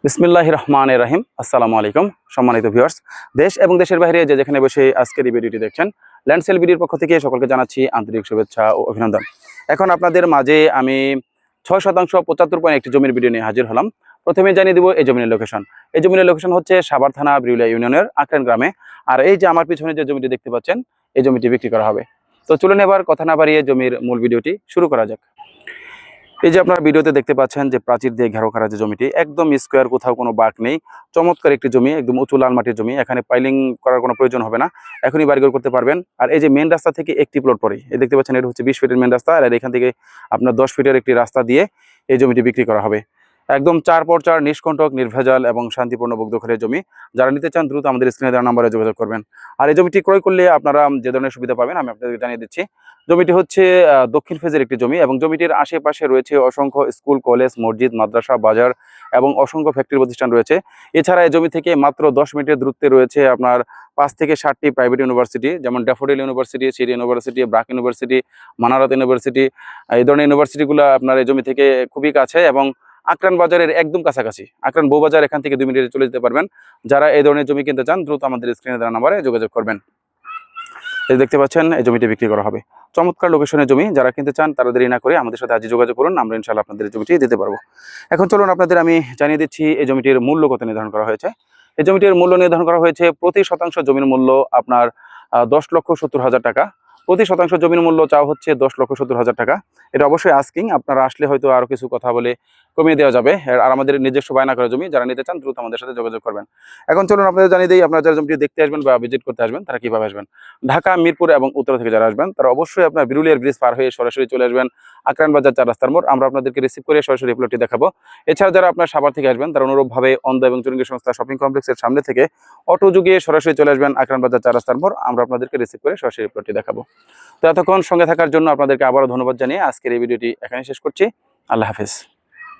বিসমিল্লাহির রহমানির রহিম। আসসালামু আলাইকুম সম্মানিত ভিউয়ার্স, দেশ এবং দেশের বাইরে যে যেখানে বসে আজকের এই ভিডিওটি দেখছেন, ল্যান্ডসেল ভিডিওর পক্ষ থেকে সকলকে জানাচ্ছি আন্তরিক শুভেচ্ছা ও অভিনন্দন। এখন আপনাদের মাঝে আমি 6% 75 একটি জমির ভিডিও নিয়ে হাজির হলাম। প্রথমে জানিয়ে দেব এই জমির লোকেশন। এই জমির লোকেশন হচ্ছে সাভার থানা বিরুলিয়া ইউনিয়নের আক্রান গ্রামে। আর এই যে আমার পিছনে যে জমিটি দেখতে পাচ্ছেন, এই জমিটি বিক্রি করা হবে। তো চলুন এবার কথা না বাড়িয়ে জমির মূল ভিডিওটি শুরু করা যাক। এই যে আপনারা ভিডিওতে দেখতে পাচ্ছেন যে প্রাচীর দিয়ে ঘেরাও করা যে জমিটি, একদম স্কোয়ার, কোথাও কোনো বাঁক নেই, চমৎকার একটি জমি, একদম উঁচু লাল মাটির জমি। এখানে পাইলিং করার কোনো প্রয়োজন হবে না, এখনই বাড়িঘর করতে পারবেন। আর এই যে মেন রাস্তা থেকে একটি প্লট পরেই এই দেখতে পাচ্ছেন, এটা হচ্ছে 20 ফিটের মেন রাস্তা। আর এখান থেকে আপনার 10 ফিটের একটি রাস্তা দিয়ে এই জমিটি বিক্রি করা হবে। একদম 4x4 নিষ্কণ্টক, নির্ভেজাল এবং শান্তিপূর্ণ দখলের জমি। যারা নিতে চান দ্রুত আমাদের স্ক্রিনে দেওয়া নাম্বারে যোগাযোগ করবেন। আর এই জমিটি ক্রয় করলে আপনারা যে ধরনের সুবিধা পাবেন আমি আপনাদেরকে জানিয়ে দিচ্ছি। জমিটি হচ্ছে দক্ষিণ ফেজের একটি জমি এবং জমিটির আশেপাশে রয়েছে অসংখ্য স্কুল, কলেজ, মসজিদ, মাদ্রাসা, বাজার এবং অসংখ্য ফ্যাক্টরি প্রতিষ্ঠান রয়েছে। এছাড়া এই জমি থেকে মাত্র 10 মিনিটের দূরত্বে রয়েছে আপনার 5 থেকে 7টি প্রাইভেট ইউনিভার্সিটি, যেমন daffodil university, city university, BRAC university, Manarat university. এই ধরনের ইউনিভার্সিটিগুলো আপনার এই জমি থেকে খুবই কাছে এবং আক্রান বাজারের একদম কাছাকাছি। আক্রান বউবাজার এখান থেকে 2 মিনিটে চলে যেতে পারবেন। যারা এই ধরনের জমি কিনতে চান দ্রুত আমাদের স্ক্রিনে দেওয়া নাম্বারে যোগাযোগ করবেন। এই দেখতে পাচ্ছেন এই জমিটি বিক্রি করা হবে। চমৎকার লোকেশনের জমি, যারা কিনতে চান তারা দেরি না করে আমাদের সাথে আজই যোগাযোগ করুন, আমরা ইনশাআল্লাহ আপনাদের জমিটি দিতে পারবো। এখন চলুন আপনাদের আমি জানিয়ে দিচ্ছি এই জমিটির মূল্য কত নির্ধারণ করা হয়েছে। এই জমিটির মূল্য নির্ধারণ করা হয়েছে প্রতি শতাংশ জমির মূল্য আপনার 10,70,000 টাকা। প্রতি শতাংশ জমির মূল্য চাওয়া হচ্ছে 10,70,000 টাকা। এটা অবশ্যই আস্কিং, আপনারা আসলে হয়তো আরো কিছু কথা বলে কমিয়ে দেওয়া যাবে। আর আমাদের নিজস্ব বায়না করা জমি, যারা নিতে চান দ্রুত আমাদের সাথে যোগাযোগ করবেন। এখন চলুন আপনাদের জানিয়ে দিই, আপনারা যারা জমিটি দেখতে আসবেন বা ভিজিট করতে আসবেন তারা কিভাবে আসবেন। ঢাকা, মিরপুর এবং উত্তরা থেকে যারা আসবেন তারা অবশ্যই আপনার বিরুলিয়ার ব্রিজ পার হয়ে সরাসরি চলে আসবেন আক্রান বাজার 4 রাস্তার মোড়। আমরা আপনাদেরকে রিসিভ করে সরাসরি প্লটটি দেখাবো। এছাড়া যারা আপনার সাভার থেকে আসবেন তারা অনুরূপভাবে অন্ধ এবং চুরঙ্গি সংস্থা শপিং কমপ্লেক্সের সামনে থেকে অটো যুগিয়ে সরাসরি চলে আসবেন আক্রান বাজার 4 রাস্তার মোড়। আমরা আপনাদেরকে রিসিভ করে সরাসরি প্লটটি দেখাবো। তো এতক্ষণ সঙ্গে থাকার জন্য আপনাদেরকে আবারও ধন্যবাদ জানিয়ে আজকের এই ভিডিওটি এখানে শেষ করছি। আল্লাহ হাফেজ।